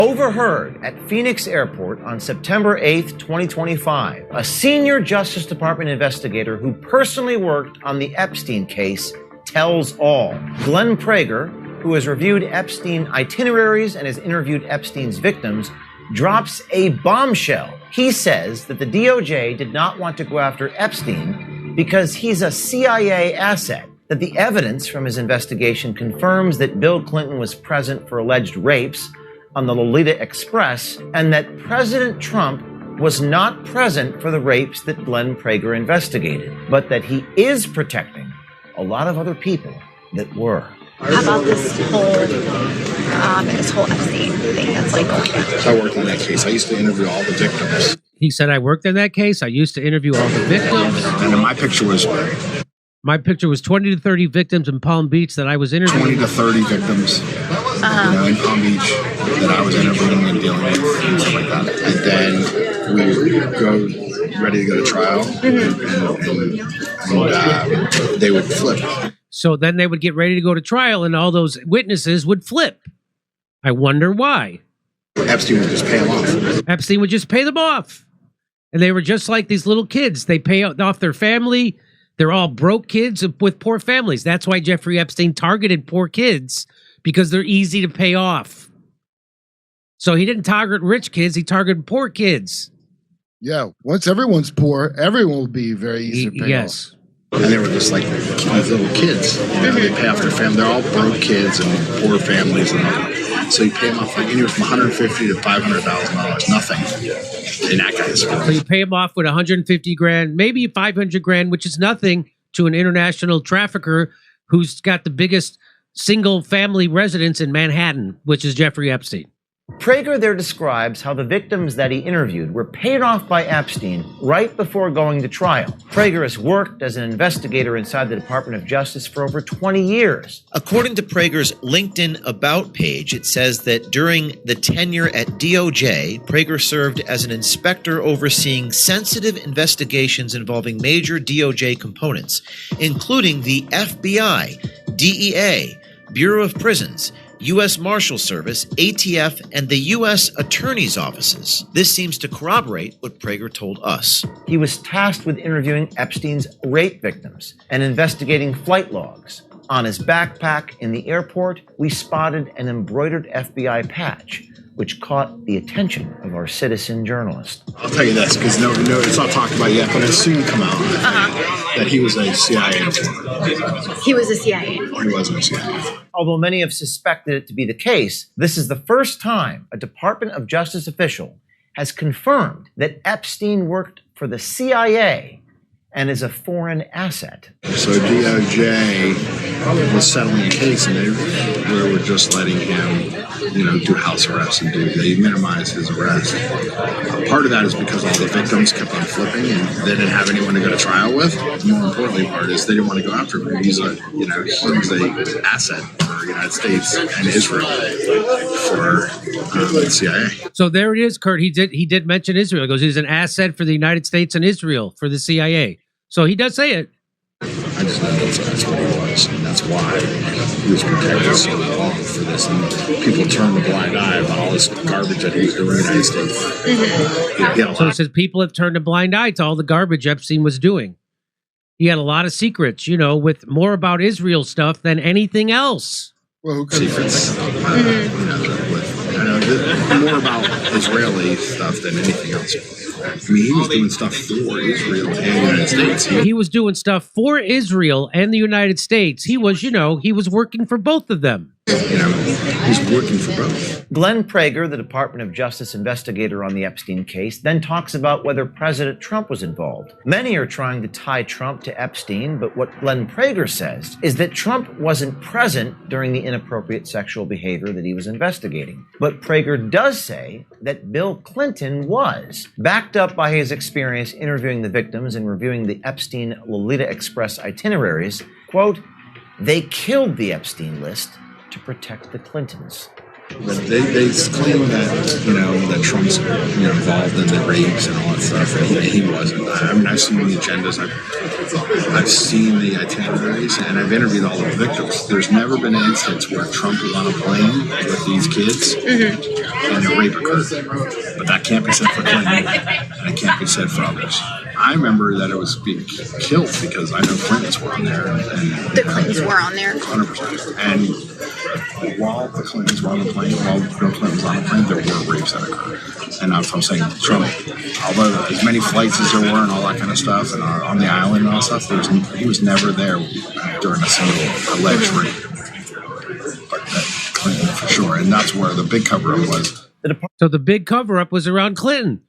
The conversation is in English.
Overheard at Phoenix Airport on September 8th, 2025, a senior Justice Department investigator who personally worked on the Epstein case tells all. Glenn Prager, who has reviewed Epstein itineraries and has interviewed Epstein's victims, drops a bombshell. He says that the DOJ did not want to go after Epstein because he's a CIA asset, that the evidence from his investigation confirms that Bill Clinton was present for alleged rapes on the Lolita Express, and that President Trump was not present for the rapes that Glenn Prager investigated, but that he is protecting a lot of other people that were. How about this whole Epstein thing that's like going on? I worked in that case. I used to interview all the victims. He said, I worked in that case. I used to interview all the victims. And then my picture was 20 to 30 victims in Palm Beach that I was interviewing. 20 to 30 victims in Palm Beach that I was interviewing and dealing with and stuff like that. And then we would go ready to go to trial, and they would flip. So then they would get ready to go to trial, and all those witnesses would flip. I wonder why. Epstein would just pay them off. Epstein would just pay them off. And they were just like these little kids. They pay off their family. They're all broke kids with poor families. That's why Jeffrey Epstein targeted poor kids, because they're easy to pay off. So he didn't target rich kids. He targeted poor kids. Yeah. Once everyone's poor, everyone will be very easy to pay off. And they were just like little kids. You know, they pay off their family. They're all broke kids and poor families and all. So you pay them off like anywhere from $150,000 to $500,000. Nothing in that guy's family. So you pay them off with $150,000, maybe $500,000, which is nothing to an international trafficker who's got the biggest single family residence in Manhattan, which is Jeffrey Epstein. Prager there describes how the victims that he interviewed were paid off by Epstein right before going to trial. Prager has worked as an investigator inside the Department of Justice for over 20 years. According to Prager's LinkedIn About page, it says that during the tenure at DOJ, Prager served as an inspector overseeing sensitive investigations involving major DOJ components, including the FBI, DEA, Bureau of Prisons, U.S. Marshal Service, ATF, and the U.S. Attorney's offices. This seems to corroborate what Prager told us. He was tasked with interviewing Epstein's rape victims and investigating flight logs. On his backpack in the airport, we spotted an embroidered FBI patch, which caught the attention of our citizen journalist. I'll tell you this, because no, it's not talked about yet, but it'll soon come out that he was a CIA informant. He was a CIA He wasn't a CIA. Although many have suspected it to be the case, this is the first time a Department of Justice official has confirmed that Epstein worked for the CIA and is a foreign asset. So DOJ was settling a case, and they were just letting him, do house arrest and they minimized his arrest. Part of that is because all the victims kept on flipping, and they didn't have anyone to go to trial with. The more importantly part is they didn't want to go after him. He's a asset for the United States and Israel for the CIA. So there it is, Kurt. He did mention Israel. He goes, he's an asset for the United States and Israel for the CIA. So he does say it. I just know that's what he was, and that's why he was protected so long for this. And people turn a blind eye about all this garbage that he was doing in the United States. So it says people have turned a blind eye to all the garbage Epstein was doing. He had a lot of secrets, with more about Israel stuff than anything else. Well, who could secrets? More about Israeli stuff than anything else. I mean, he was doing stuff for Israel and the United States. He was doing stuff for Israel and the United States. He was, he was working for both of them. He's working for both. Glenn Prager, the Department of Justice investigator on the Epstein case, then talks about whether President Trump was involved. Many are trying to tie Trump to Epstein, but what Glenn Prager says is that Trump wasn't present during the inappropriate sexual behavior that he was investigating. But Prager does say that Bill Clinton was, backed up by his experience interviewing the victims and reviewing the Epstein Lolita Express itineraries. Quote, "They killed the Epstein list to protect the Clintons." But they claim that, that Trump's, involved in the rapes and all that stuff, and he wasn't. I mean, I've seen the agendas, I've seen the itineraries, and I've interviewed all the victims. There's never been an instance where Trump was on a plane with these kids and a rape occurred. But that can't be said for Clinton, and it can't be said for others. I remember that it was being killed because I know Clintons were on there. And The Clintons were on there. 100%. And while the Clintons were on the plane, while Bill Clinton was on the plane, there were rapes that occurred. And that's what I'm saying. Trump, although as many flights as there were and all that kind of stuff, and on the island and all that stuff, he was never there during a single alleged rape. But Clinton for sure. And that's where the big cover-up was. So the big cover-up was around Clinton.